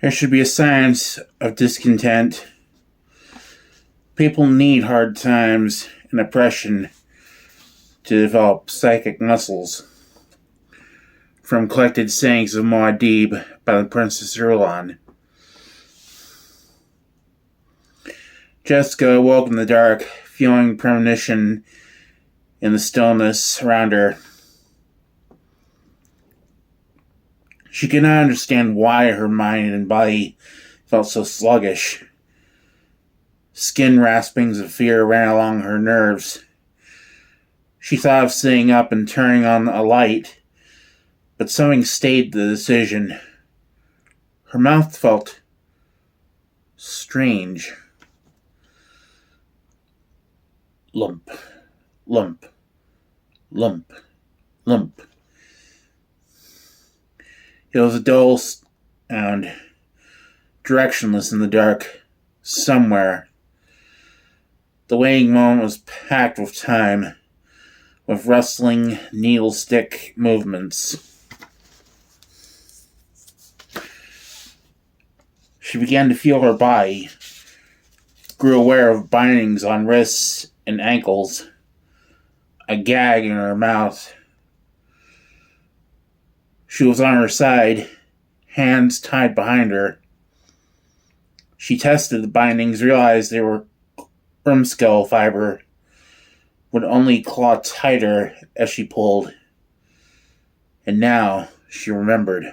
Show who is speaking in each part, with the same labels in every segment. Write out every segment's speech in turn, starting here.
Speaker 1: There should be a science of discontent. People need hard times and oppression to develop psychic muscles. From collected sayings of Muad'Dib by the Princess Irulan. Jessica awoke in the dark, feeling premonition in the stillness around her. She could not understand why her mind and body felt so sluggish. Skin raspings of fear ran along her nerves. She thought of sitting up and turning on a light, but something stayed the decision. Her mouth felt strange. Lump, lump, lump, lump. It was a dull sound, directionless in the dark, somewhere. The waiting moment was packed with time, with rustling needle stick movements. She began to feel her body, grew aware of bindings on wrists and ankles, a gag in her mouth. She was on her side, hands tied behind her. She tested the bindings, realized they were scale fiber, would only claw tighter as she pulled. And now she remembered.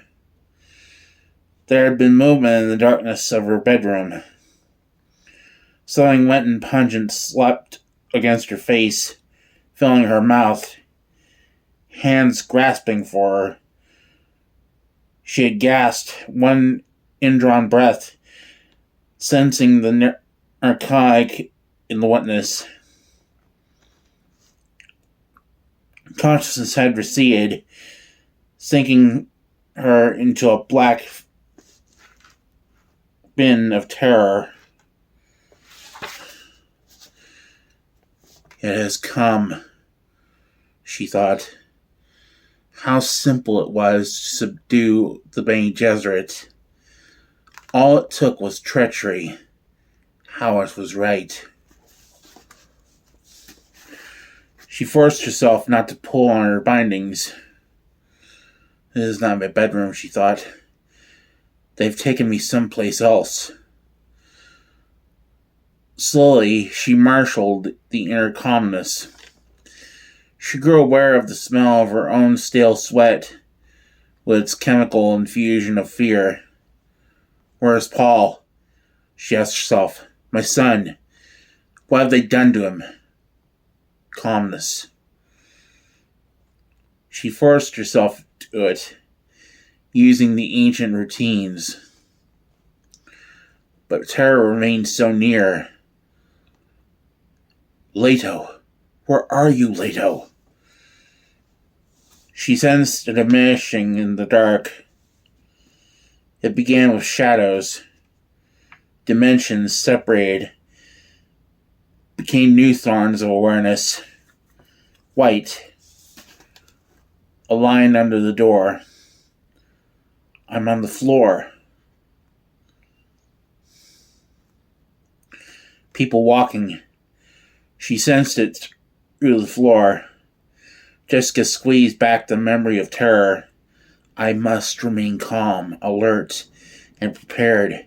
Speaker 1: There had been movement in the darkness of her bedroom. Something wet and pungent slapped against her face, filling her mouth, hands grasping for her. She had gasped, one indrawn breath, sensing the narcotic in the wetness. Consciousness had receded, sinking her into a black bin of terror. It has come, she thought. How simple it was to subdue the Bene Gesserit. All it took was treachery. Howard was right. She forced herself not to pull on her bindings. This is not my bedroom, she thought. They've taken me someplace else. Slowly, she marshaled the inner calmness. She grew aware of the smell of her own stale sweat, with its chemical infusion of fear. Where is Paul? She asked herself. My son. What have they done to him? Calmness. She forced herself to it, using the ancient routines. But terror remained so near. Leto. Where are you, Leto? She sensed a diminishing in the dark. It began with shadows. Dimensions separated. Became new thorns of awareness. White. A line under the door. I'm on the floor. People walking. She sensed it through the floor. Jessica squeezed back the memory of terror. I must remain calm, alert, and prepared.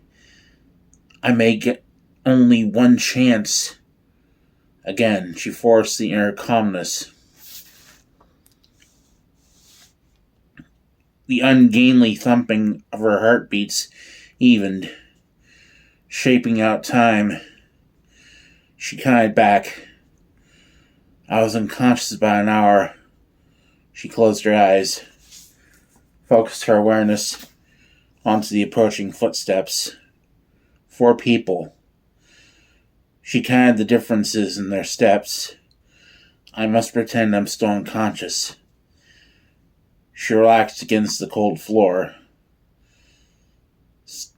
Speaker 1: I may get only one chance. Again, she forced the inner calmness. The ungainly thumping of her heartbeats evened, shaping out time. She counted back. I was unconscious about an hour. She closed her eyes, focused her awareness onto the approaching footsteps. 4 people. She counted the differences in their steps. I must pretend I'm still unconscious. She relaxed against the cold floor,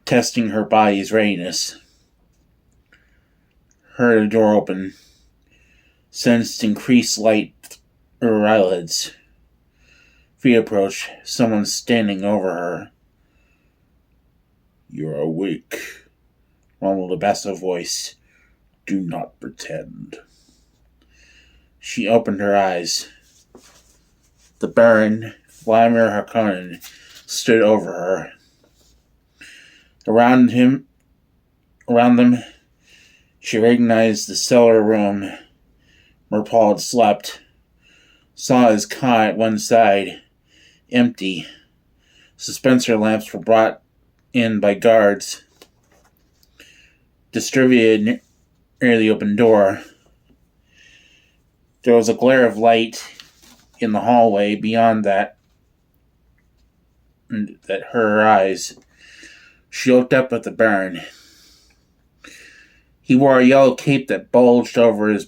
Speaker 1: testing her body's readiness. Heard a door open, sensed increased light through her eyelids. Feet approached, someone standing over her. You're awake, rumbled a basso voice. Do not pretend. She opened her eyes. The Baron, Vladimir Harkonnen, stood over her. Around them, she recognized the cellar room where Paul had slept, saw his cot at one side, empty. Dispenser lamps were brought in by guards, distributed near the open door. There was a glare of light in the hallway beyond that hurt her eyes. She looked up at the Baron. He wore a yellow cape that bulged over his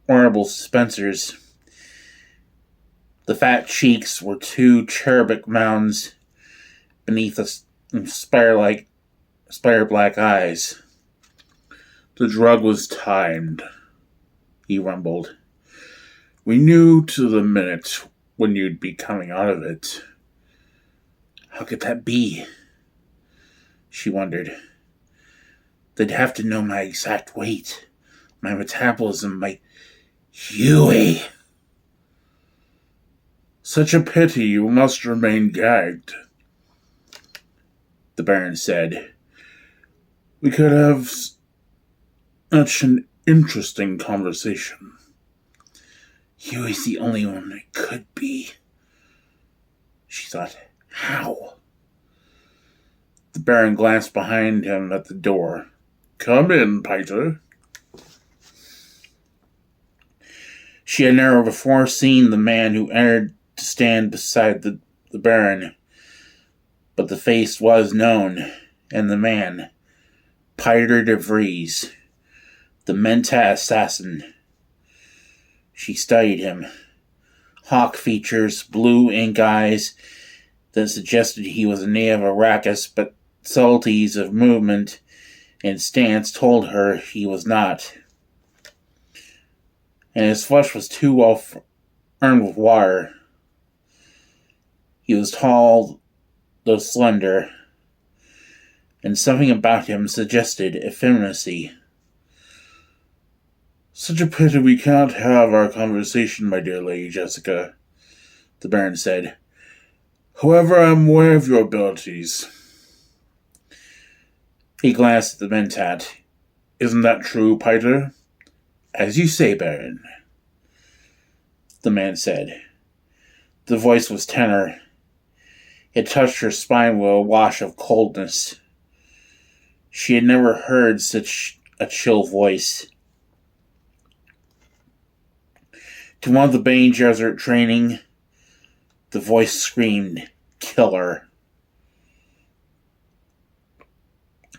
Speaker 1: horrible suspensors. The fat cheeks were two cherubic mounds beneath the spire-black eyes. The drug was timed, he rumbled. We knew to the minute when you'd be coming out of it. How could that be? She wondered. They'd have to know my exact weight, my metabolism, my Huey. Such a pity you must remain gagged, the Baron said. We could have such an interesting conversation. Huey's the only one it could be. She thought, how? The Baron glanced behind him at the door. Come in, Peter. She had never before seen the man who entered to stand beside the Baron, but the face was known, and the man, Peter de Vries, the Mentat assassin. She studied him. Hawk features, blue ink eyes that suggested he was a native Arrakis, but subtleties of movement and stance told her he was not. And his flesh was too well earned with water. He was tall, though slender, and something about him suggested effeminacy. Such a pity we can't have our conversation, my dear Lady Jessica, the Baron said. However, I am aware of your abilities. He glanced at the Mentat. Isn't that true, Peter? As you say, Baron, the man said. The voice was tenor. It touched her spine with a wash of coldness. She had never heard such a chill voice. To one of the Bane Desert training, the voice screamed, Killer.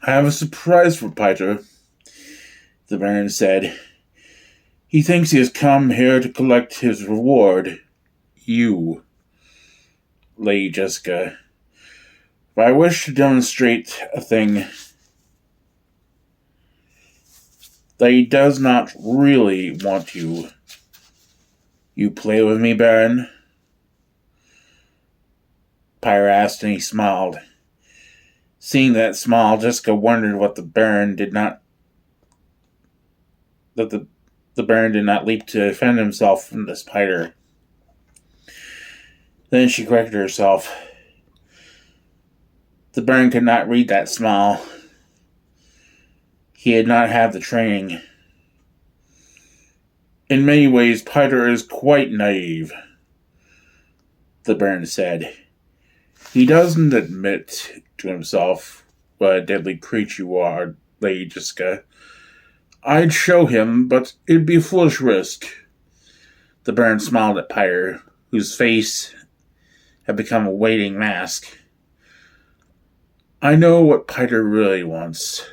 Speaker 1: I have a surprise for Peter, the Baron said. He thinks he has come here to collect his reward. You, Lady Jessica. But I wish to demonstrate a thing that he does not really want you. You play with me, Baron? Peter asked, and he smiled. Seeing that smile, Jessica wondered what the Baron did not leap to defend himself from the spider. Then she corrected herself. The Baron could not read that smile. He had not had the training. In many ways, Peter is quite naive, the Baron said. He doesn't admit to himself what a deadly creature you are, Lady Jessica. I'd show him, but it'd be a foolish risk. The Baron smiled at Peter, whose face had become a waiting mask. I know what Peter really wants.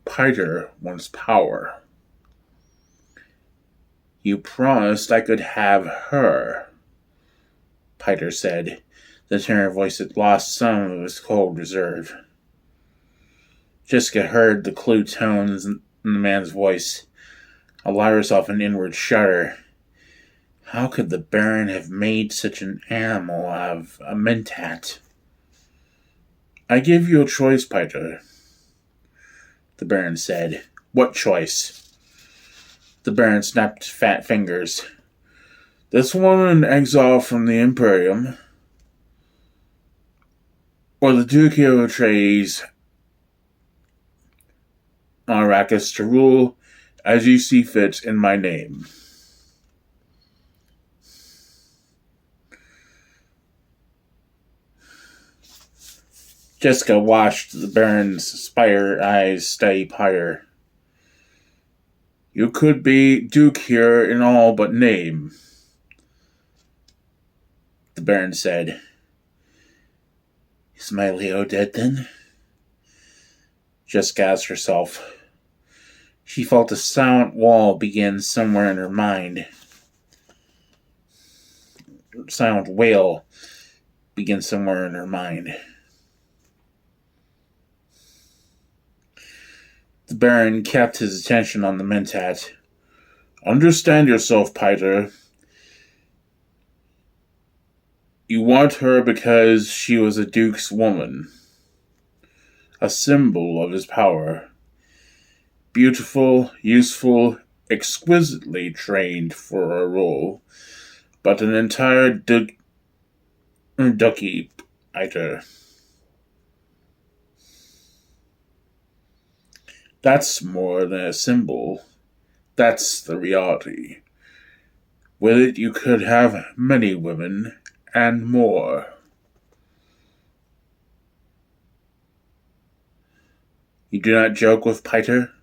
Speaker 1: Peter wants power. You promised I could have her, Peter said. The tenor voice had lost some of its cold reserve. Jessica heard the clue tones in the man's voice, allowed herself an inward shudder. How could the Baron have made such an animal out of a Mentat? I give you a choice, Piter, the Baron said. What choice? The Baron snapped fat fingers. This woman in exile from the Imperium, or the Duke of Atreides on Arrakis to rule as you see fit in my name. Jessica watched the Baron's spire eyes stay higher. You could be Duke here in all but name, the Baron said. Is my Leo dead then? Jessica asked herself. She felt a silent wall begin somewhere in her mind. A silent wail begin somewhere in her mind. The Baron kept his attention on the Mentat. Understand yourself, Piter. You want her because she was a duke's woman. A symbol of his power. Beautiful, useful, exquisitely trained for a role. But an entire ducky, Piter. That's more than a symbol. That's the reality. With it you could have many women, and more. You do not joke with Piter?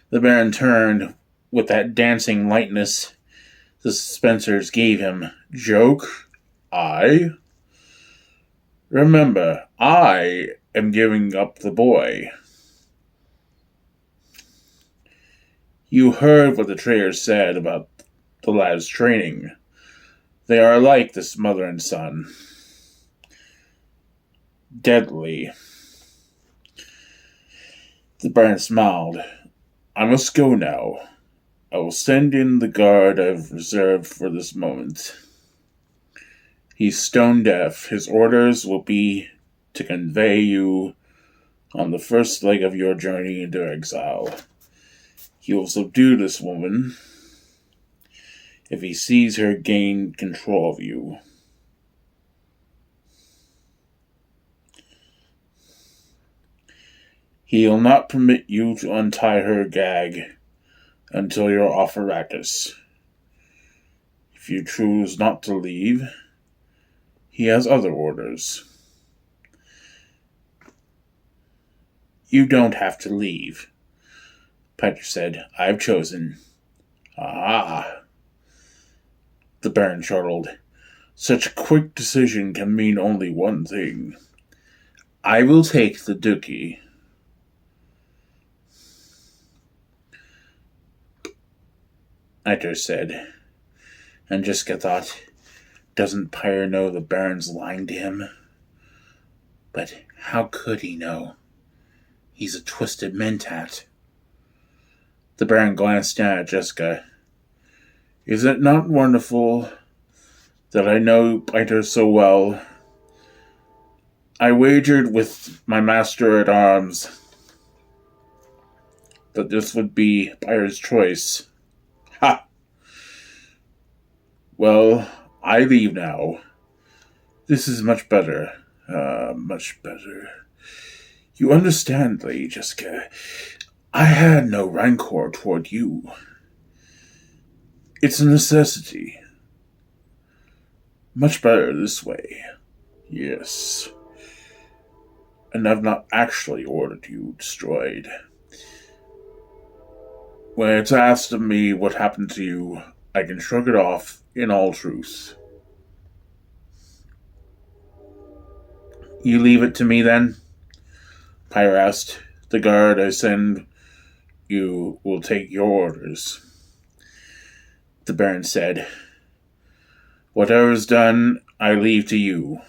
Speaker 1: The Baron turned with that dancing lightness the suspensors gave him. Joke? I? Remember, I am giving up the boy. You heard what the trader said about the lad's training. They are alike, this mother and son. Deadly. The Baron smiled. I must go now. I will send in the guard I've reserved for this moment. He's stone deaf. His orders will be to convey you on the first leg of your journey into exile. He will subdue this woman if he sees her gain control of you. He will not permit you to untie her gag until you're off Arrakis. If you choose not to leave, he has other orders. You don't have to leave, Piter said. I've chosen. Ah. The Baron chortled. Such a quick decision can mean only one thing. I will take the Dookie. Piter said, and Jessica thought, doesn't Pyre know the Baron's lying to him? But how could he know? He's a twisted mentat. The Baron glanced down at Jessica. Is it not wonderful that I know Piter so well? I wagered with my master-at-arms that this would be Piter's choice. Ha! Well, I leave now. This is much better. Much better. You understand, Lady Jessica. I had no rancor toward you. It's a necessity. Much better this way. Yes. And I've not actually ordered you destroyed. When it's asked of me what happened to you, I can shrug it off in all truth. You leave it to me then? Pyre asked. The guard I send you will take your orders. The Baron said, Whatever's done, I leave to you.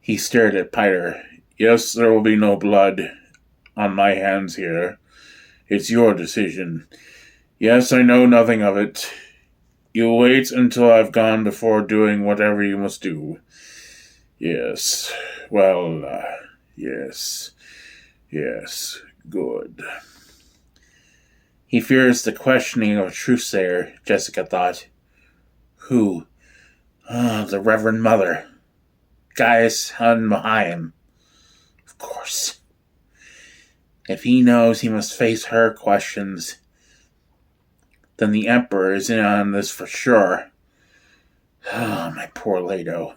Speaker 1: He stared at Piter. Yes, there will be no blood on my hands here. It's your decision. Yes, I know nothing of it. You'll wait until I've gone before doing whatever you must do. Yes. Well, yes. Yes. Good. He fears the questioning of a truthsayer, Jessica thought. Who? The Reverend Mother. Gaius Unmahim. Of course. If he knows he must face her questions, then the Emperor is in on this for sure. Oh, my poor Leto.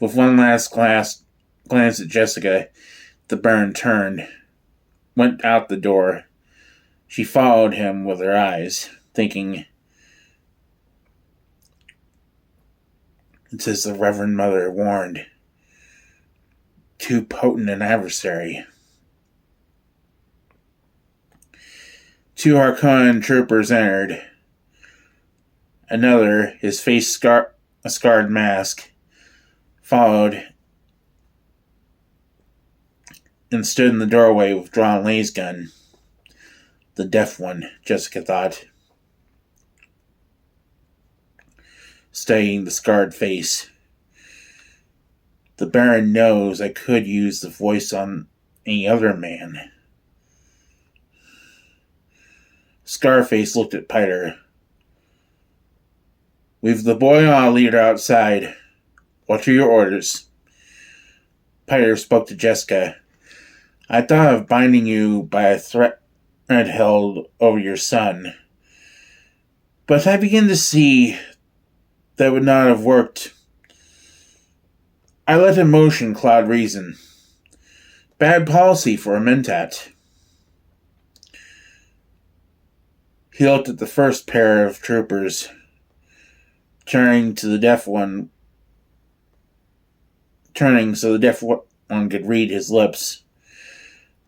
Speaker 1: With one last glance at Jessica, the Baron turned, went out the door. She followed him with her eyes, thinking, it's as the Reverend Mother warned. Too potent an adversary. 2 Harkonnen troopers entered. Another, his face a scarred mask, followed and stood in the doorway with drawn laser gun. The deaf one, Jessica thought, studying the scarred face. The Baron knows I could use the voice on any other man. Scarface looked at Piter. We've the boy and a leader outside. What are your orders? Piter spoke to Jessica. I thought of binding you by a thread held over your son. But I begin to see that would not have worked. I let emotion cloud reason. Bad policy for a Mentat. He looked at the first pair of troopers, turning so the deaf one could read his lips.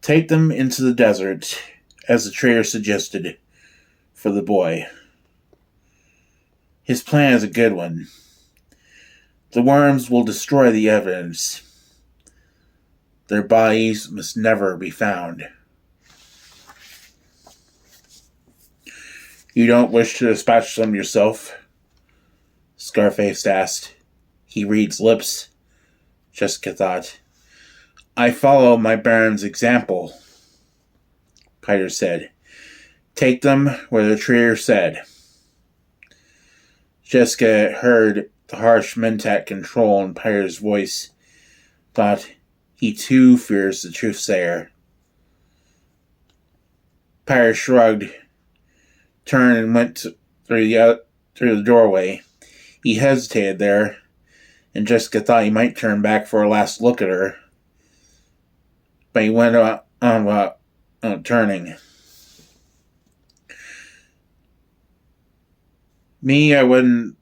Speaker 1: Take them into the desert, as the trader suggested, for the boy. His plan is a good one. The worms will destroy the evidence. Their bodies must never be found. You don't wish to dispatch them yourself? Scarface asked. He reads lips, Jessica thought. I follow my Baron's example, Piter said. Take them where the trader said. Jessica heard the harsh Mentat control in Piter's voice, thought he too fears the truthsayer. Piter shrugged, turned and went through the doorway. He hesitated there, and Jessica thought he might turn back for a last look at her. But he went on turning. Me, I wouldn't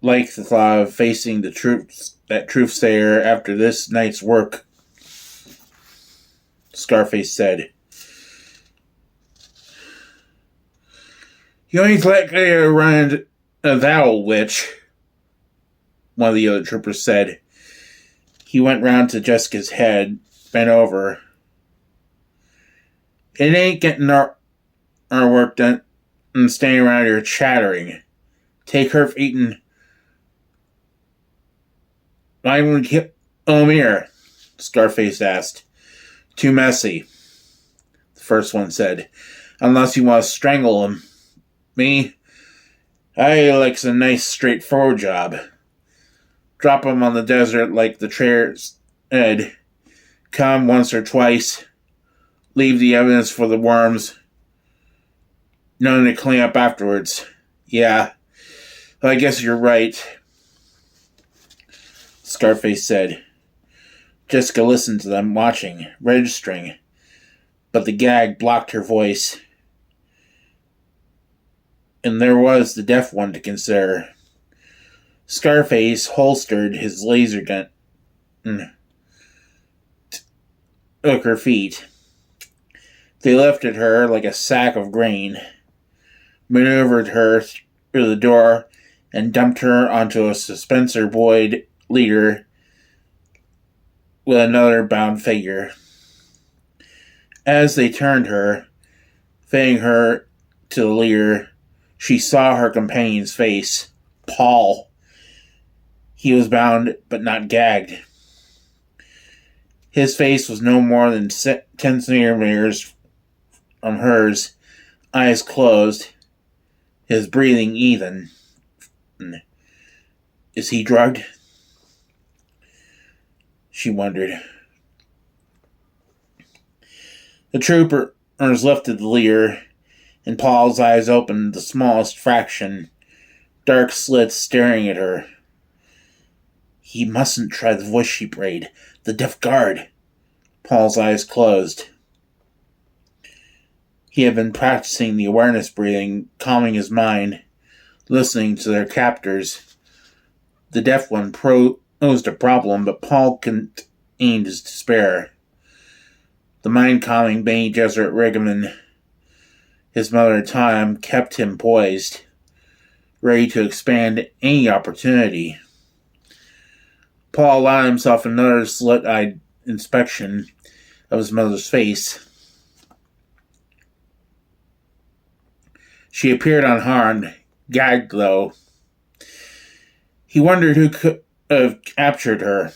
Speaker 1: like the thought of facing that truthsayer after this night's work, Scarface said. You ain't likely to run a thou witch, one of the other troopers said. He went round to Jessica's head, bent over. It ain't getting our work done and staying around here chattering. Take her for eating. Why would you kill here? Scarface asked. Too messy, the first one said. Unless you want to strangle him. Me? I likes a nice straightforward job. Drop him on the desert like the trader said. Come once or twice. Leave the evidence for the worms. None to clean up afterwards. Yeah. I guess you're right, Scarface said. Jessica listened to them, watching, registering, but the gag blocked her voice. And there was the deaf one to consider. Scarface holstered his laser gun, took her feet. They lifted her like a sack of grain, maneuvered her through the door, and dumped her onto a Spencer Boyd leader with another bound figure. As they turned her, fitting her to the leader, she saw her companion's face, Paul, He was bound, but not gagged. His face was no more than 10 centimeters from hers, eyes closed, his breathing even. Is he drugged? She wondered. The troopers lifted the leer, and Paul's eyes opened the smallest fraction, dark slits staring at her. He mustn't try the voice she prayed. The deaf guard. Paul's eyes closed. He had been practicing the awareness breathing, calming his mind, listening to their captors. The deaf one posed a problem, but Paul contained his despair. The mind-calming Bene Gesserit Rigaman, his mother time, kept him poised, ready to expand any opportunity. Paul allowed himself another slit-eyed inspection of his mother's face. She appeared unharmed, gagged though. He wondered who could have captured her.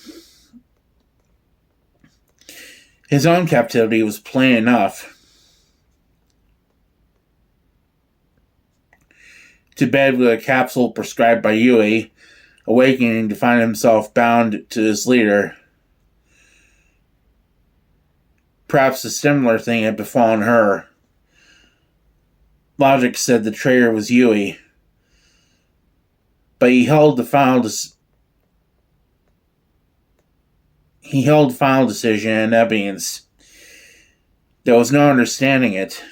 Speaker 1: His own captivity was plain enough. To bed with a capsule prescribed by Yui, awakening to find himself bound to his leader. Perhaps a similar thing had befallen her. Logic said the traitor was Yui, but he held final decision in abeyance. There was no understanding it.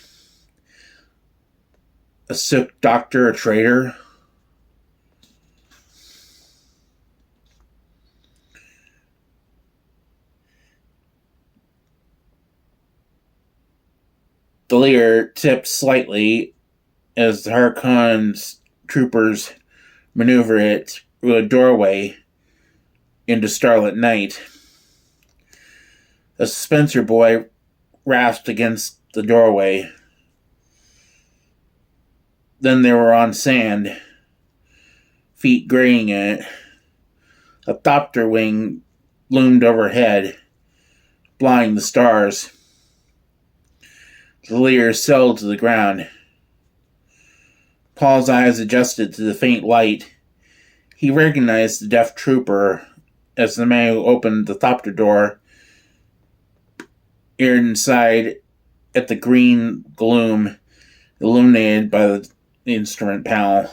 Speaker 1: A sick doctor, a traitor? The leer tipped slightly as the Harkonnen's troopers maneuvered it through a doorway into starlit night. A Spencer boy rasped against the doorway. Then they were on sand, feet graying in it. A thopter wing loomed overhead, blinding the stars. The leer settled to the ground. Paul's eyes adjusted to the faint light. He recognized the deaf trooper as the man who opened the thopter door peered inside at the green gloom illuminated by the instrument panel.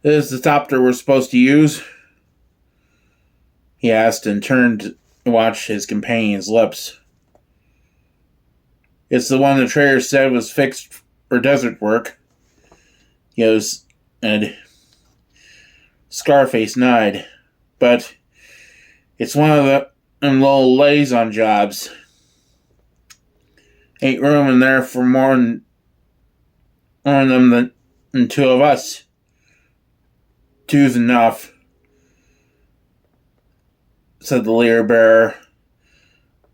Speaker 1: "This is the thopter we're supposed to use?" he asked and turned to watch his companion's lips. "It's the one the trader said was fixed for desert work," Yost said. Scarface nodded. "But it's one of them little liaison jobs. Ain't room in there for more than them than two of us. Two's enough," said the leer bearer,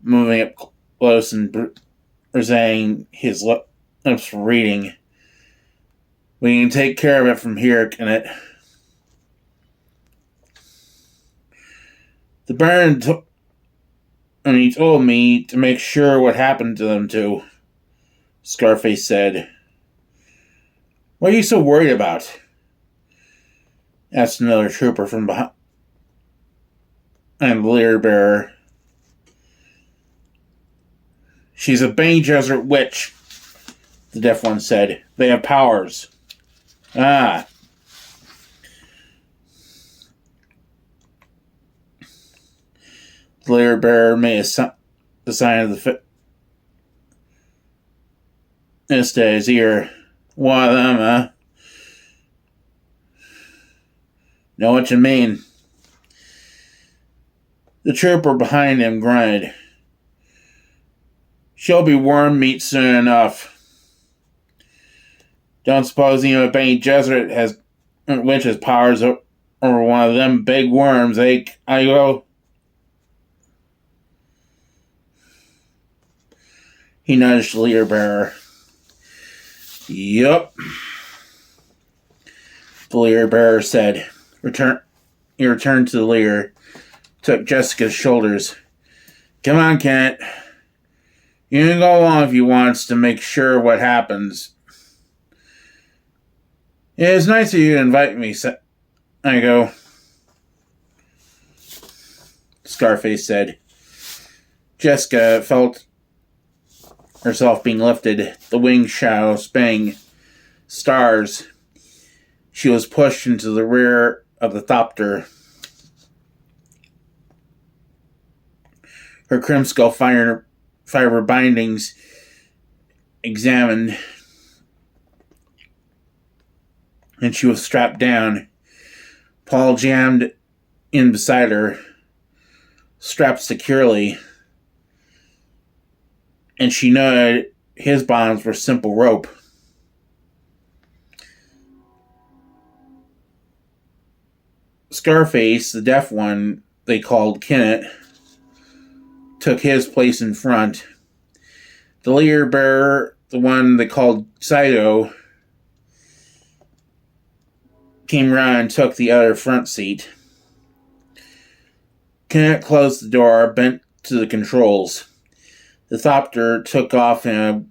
Speaker 1: moving up close and presenting his lips for reading. "We can take care of it from here, can it?" "The Baron he told me to make sure what happened to them two," Scarface said. "What are you so worried about?" asked another trooper from behind the leer bearer. "She's a Bene Gesserit witch," the deaf one said. "They have powers." "Ah." The leer bearer made the sign of the fist at his ear. "One of them, huh?" "Know what you mean." The trooper behind him grunted. "She'll be worm meat soon enough. Don't suppose even a Bene Gesserit witch has powers over one of them big worms, eh, Igo?" He nudged the leer bearer. "Yup," the leer bearer said. Return. He returned to the leer, took Jessica's shoulders. Come on, Kent. You can go along if you want to make sure what happens. It's nice of you to invite me, I go. Scarface said. Jessica felt herself being lifted, the wing shadow spinning. Stars. She was pushed into the rear of the thopter. Her crimskull fiber bindings examined, and she was strapped down. Paul jammed in beside her, strapped securely, and she knew his bonds were simple rope. Scarface, the deaf one they called Kennett, took his place in front. The leader bearer, the one they called Saito, came round and took the other front seat. Kennett closed the door, bent to the controls. The thopter took off in a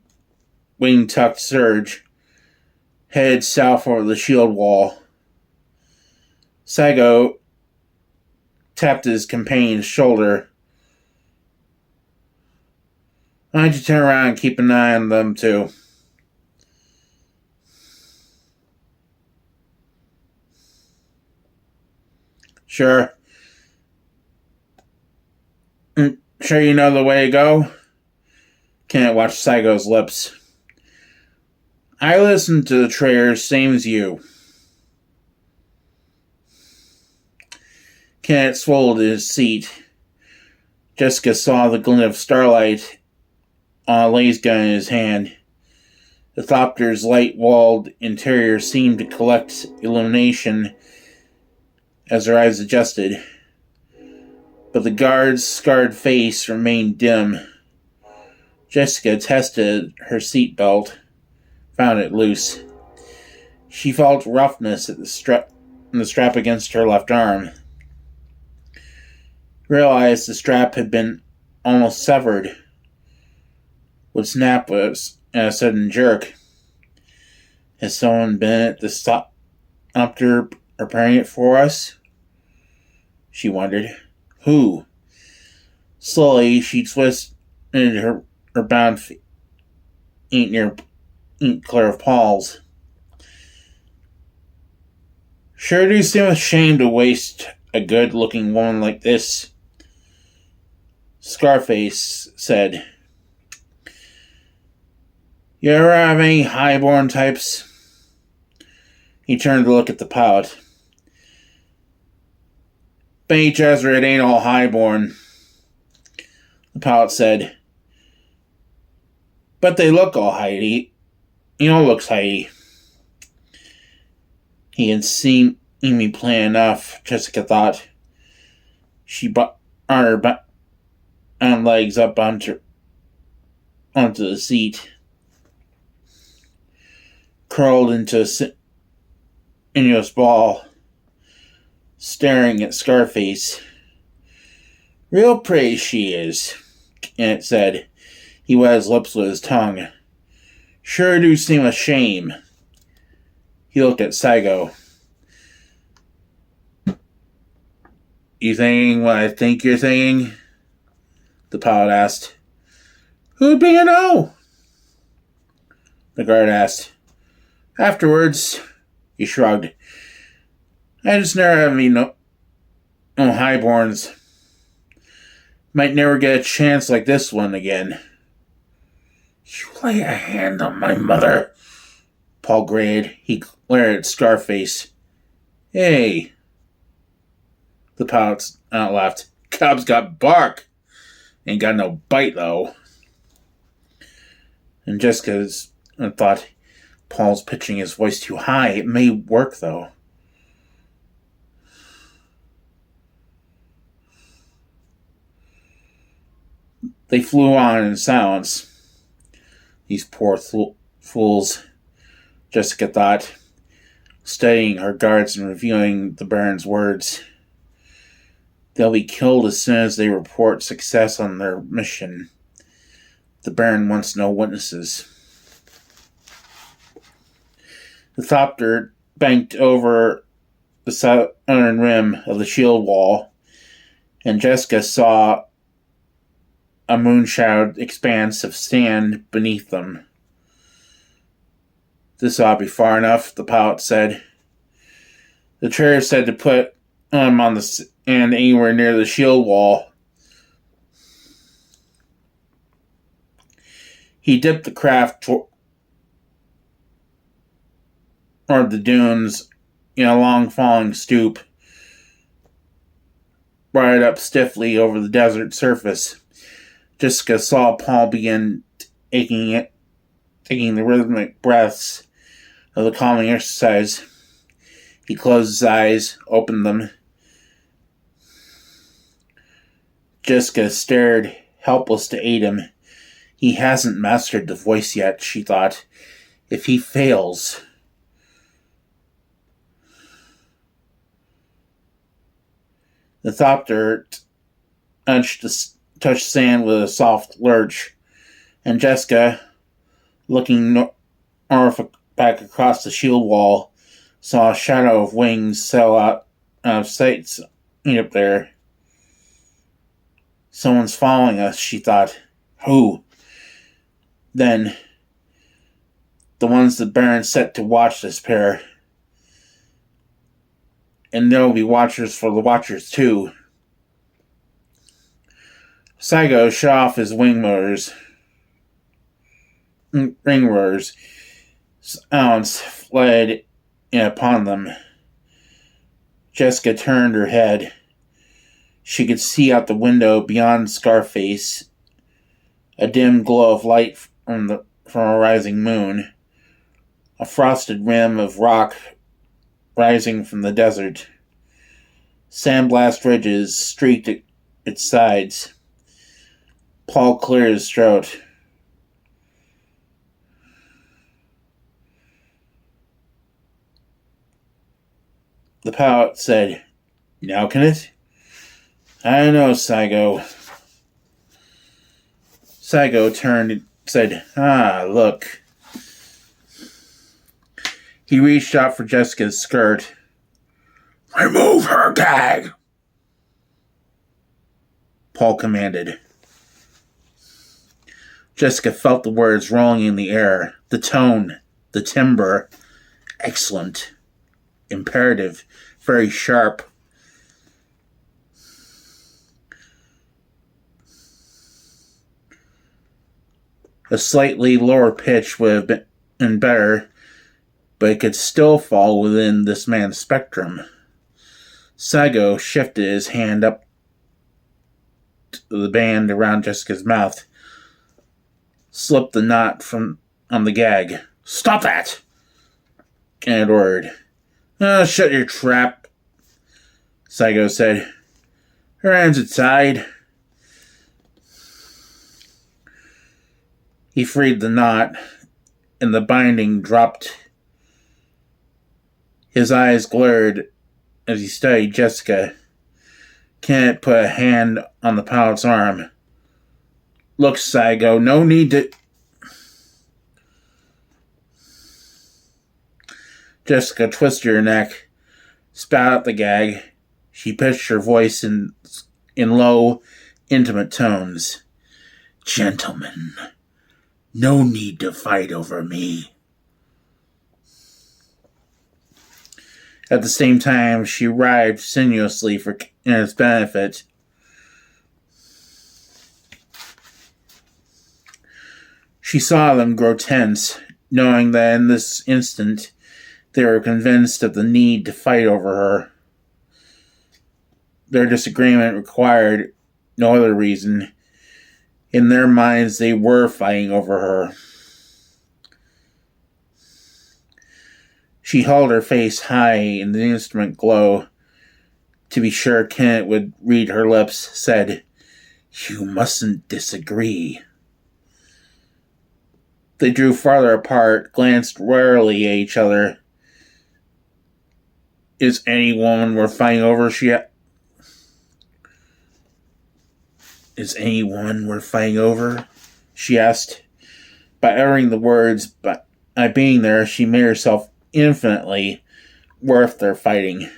Speaker 1: wing-tucked surge, headed south over the shield wall. Sago tapped his companion's shoulder. Why don't you turn around and keep an eye on them, too? Sure. Sure you know the way to go? Kenneth watched Sago's lips. I listen to the traders, same as you. Kenneth swallowed his seat. Jessica saw the glint of starlight on a laser gun in his hand. The thopter's light-walled interior seemed to collect illumination as her eyes adjusted, but the guard's scarred face remained dim. Jessica tested her seatbelt, found it loose. She felt roughness at the strap against her left arm. Realized the strap had been almost severed. Would snap was a sudden jerk. Has someone been at the thopter preparing it for us? She wondered. Who? Slowly, she twisted her bound feet clear of Paul's. Sure do seem ashamed to waste a good-looking woman like this, Scarface said. You ever have any highborn types? He turned to look at the pilot. Benny Gesserit ain't all highborn, the pilot said. But they look all heighty. He all looks heighty. He had seen me play enough, Jessica thought. She brought her legs up onto the seat, curled into a sinuous ball, staring at Scarface. Real pretty she is, Kenneth said. He wet his lips with his tongue. Sure do seem a shame. He looked at Sago. You thinking what I think you're thinking? The pilot asked. Who'd be a no? The guard asked. Afterwards, he shrugged. I just never have any no highborns. Might never get a chance like this one again. You lay a hand on my mother, Paul grated. He glared at Scarface. Hey. The pilot laughed. Cub's got bark. Ain't got no bite, though. And Jessica's thought, Paul's pitching his voice too high. It may work, though. They flew on in silence. These poor fools, Jessica thought. studying her guards and reviewing the Baron's words. They'll be killed as soon as they report success on their mission. The Baron wants no witnesses. The thopter banked over the southern rim of the shield wall, and Jessica saw a moon-shadowed expanse of sand beneath them. This ought to be far enough, the pilot said. The trader said to put him on the sand anywhere near the shield wall. He dipped the craft toward the dunes in a long falling stoop, brought it up stiffly over the desert surface. Jessica saw Paul begin taking the rhythmic breaths of the calming exercise. He closed his eyes, opened them. Jessica stared, helpless to aid him. He hasn't mastered the voice yet, she thought. If he fails... The thopter touched sand with a soft lurch, and Jessica, looking north back across the shield wall, saw a shadow of wings sail out of sight up there. Someone's following us, she thought. Who? Then, the ones the Baron set to watch this pair. And there will be watchers for the watchers, too. Saigo shut off his ring rotors. Sounds fled in upon them. Jessica turned her head. She could see out the window beyond Scarface a dim glow of light from a rising moon. A frosted rim of rock rising from the desert. Sandblast ridges streaked its sides. Paul cleared his throat. The pilot said, Now can it? I know, Saigo. Saigo turned and said, Look. He reached out for Jessica's skirt. Remove her gag! Paul commanded. Jessica felt the words rolling in the air. The tone, the timbre. Excellent. Imperative. Very sharp. A slightly lower pitch would have been better, but it could still fall within this man's spectrum. Saigo shifted his hand up to the band around Jessica's mouth, slipped the knot on the gag. Stop that! Kenneth ordered. Shut your trap, Saigo said. Her hands are tied. He freed the knot, and the binding dropped. His eyes glared as he studied Jessica. Kenneth put a hand on the pilot's arm. Look, Saigo, no need to... Jessica twisted her neck, spat out the gag. She pitched her voice in low, intimate tones. Gentlemen, no need to fight over me. At the same time, she writhed sinuously for Kenneth's benefit. She saw them grow tense, knowing that in this instant they were convinced of the need to fight over her. Their disagreement required no other reason. In their minds, they were fighting over her. She held her face high in the instrument glow. To be sure Kenneth would read her lips, said, You mustn't disagree. They drew farther apart, glanced warily at each other. Is any woman worth fighting over? Is any woman worth fighting over? She asked. By uttering the words, but by being there, she made herself infinitely worth their fighting.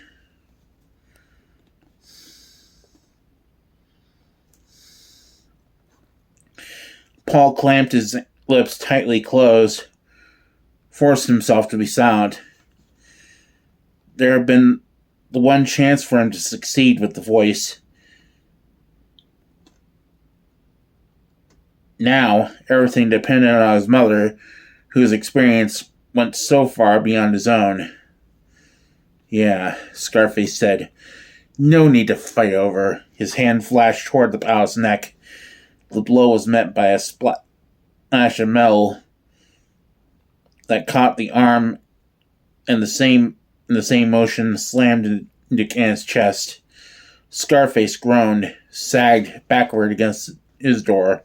Speaker 1: Paul clamped his lips tightly closed, forced himself to be silent. There had been the one chance for him to succeed with the voice. Now, everything depended on his mother, whose experience went so far beyond his own. Yeah, Scarface said. No need to fight over. His hand flashed toward the pilot's neck. The blow was met by a splash of metal that caught the arm, and the same motion slammed into Kenneth's chest. Scarface groaned, sagged backward against his door.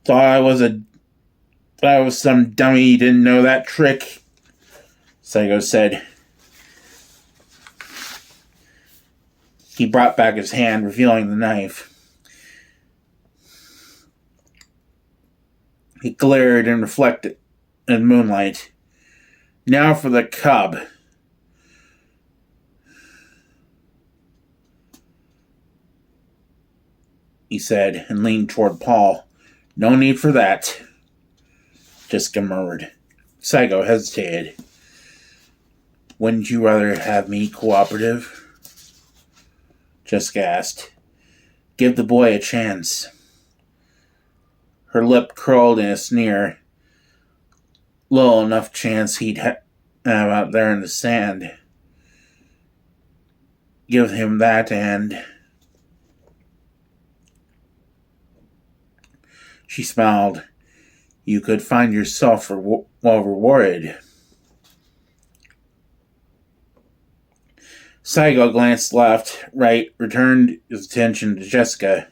Speaker 1: Thought I was some dummy you didn't know that trick, Psycho said. He brought back his hand, revealing the knife. He glared and reflected in moonlight. Now for the cub. He said, and leaned toward Paul. No need for that, Jessica murmured. Psycho hesitated. Wouldn't you rather have me cooperative? Jessica asked. Give the boy a chance. Her lip curled in a sneer. Little enough chance he'd have out there in the sand. Give him that and... She smiled. You could find yourself well rewarded. Psycho glanced left, right, returned his attention to Jessica.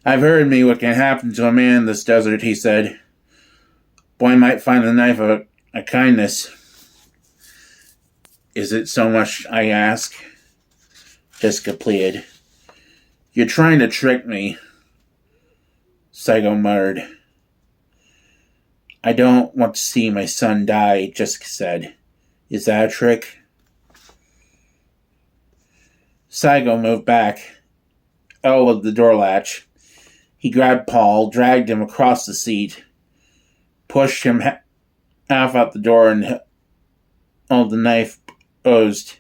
Speaker 1: I've heard what can happen to a man in this desert, he said. Boy might find the knife a kindness. Is it so much I ask? Jessica pleaded. You're trying to trick me, Psycho muttered. I don't want to see my son die, Jessica said. Is that a trick? Psycho moved back, elbowed the door latch. He grabbed Paul, dragged him across the seat, pushed him half out the door, and held the knife posed.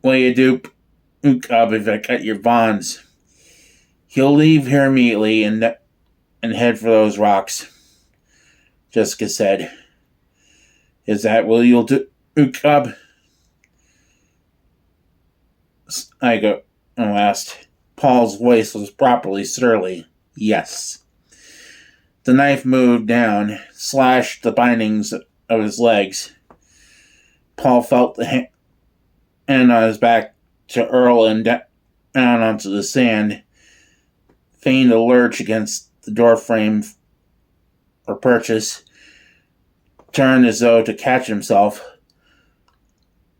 Speaker 1: What do you do, Cub, if I cut your bonds? He'll leave here immediately and head for those rocks, Jessica said. Is that what you'll do, Cub? I asked. Paul's voice was properly surly. Yes. The knife moved down, slashed the bindings of his legs. Paul felt the hand on his back to hurl him down onto the sand, feigned a lurch against the doorframe for purchase, turned as though to catch himself,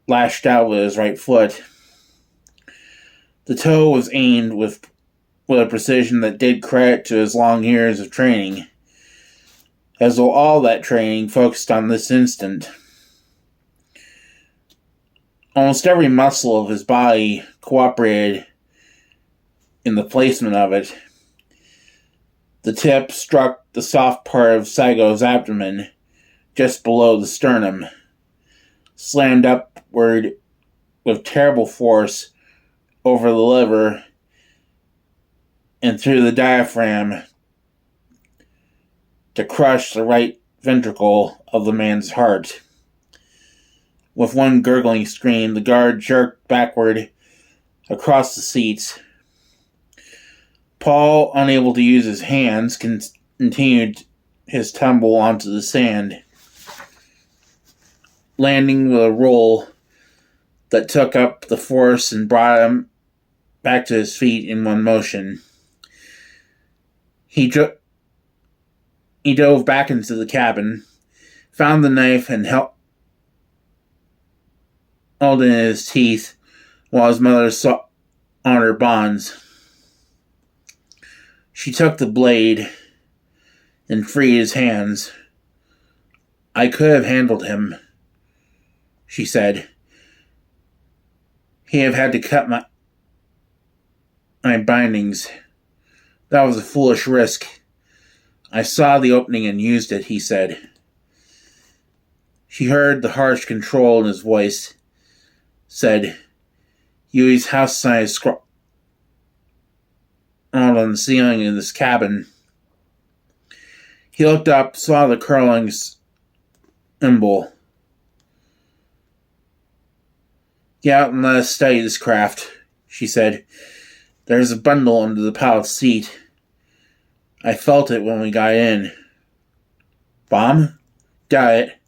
Speaker 1: lashed out with his right foot. The toe was aimed with a precision that did credit to his long years of training, as though all that training focused on this instant. Almost every muscle of his body cooperated in the placement of it. The tip struck the soft part of Psycho's abdomen, just below the sternum, slammed upward with terrible force over the liver and through the diaphragm to crush the right ventricle of the man's heart. With one gurgling scream, the guard jerked backward across the seats. Paul, unable to use his hands, continued his tumble onto the sand, landing with a roll that took up the force and brought him back to his feet in one motion. He dove back into the cabin, found the knife, and held it in his teeth while his mother saw on her bonds. She took the blade and freed his hands. "I could have handled him," she said. "He have had to cut my bindings. That was a foolish risk. I saw the opening and used it," he said. She heard the harsh control in his voice. Said, "Yui's house-sized scroll on the ceiling in this cabin." He looked up, saw the curling symbol. "Get out and let us study this craft," she said. "There's a bundle under the pilot's seat. I felt it when we got in." "Bomb?" "Got it.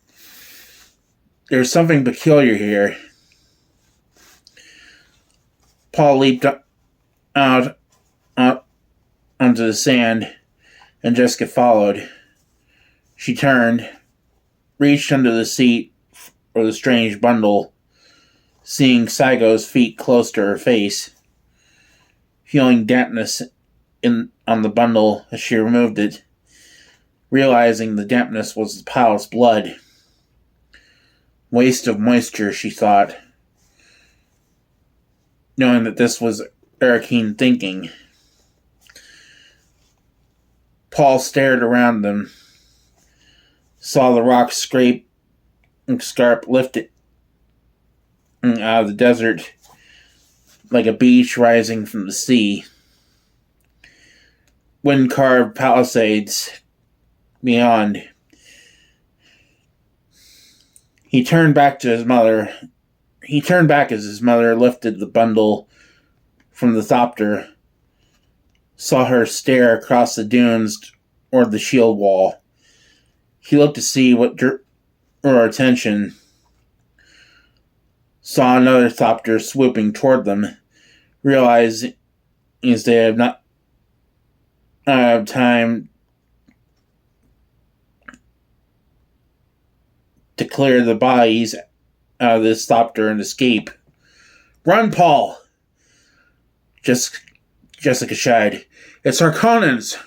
Speaker 1: There's something peculiar here." Paul leaped out onto the sand, and Jessica followed. She turned, reached under the seat for the strange bundle, seeing Saigo's feet close to her face. Feeling dampness on the bundle as she removed it, realizing the dampness was the pilot's blood. Waste of moisture, she thought, knowing that this was Arrakeen thinking. Paul stared around them, saw the rock scrape and scarp lifted out of the desert like a beach rising from the sea. Wind-carved palisades beyond. He turned back as his mother lifted the bundle from the thopter, saw her stare across the dunes toward the shield wall. He looked to see what drew her attention, saw another thopter swooping toward them, realized as they have not have time to clear the bodies out of this thopter and escape. "Run, Paul!" Jessica shied. "It's Harkonnens!"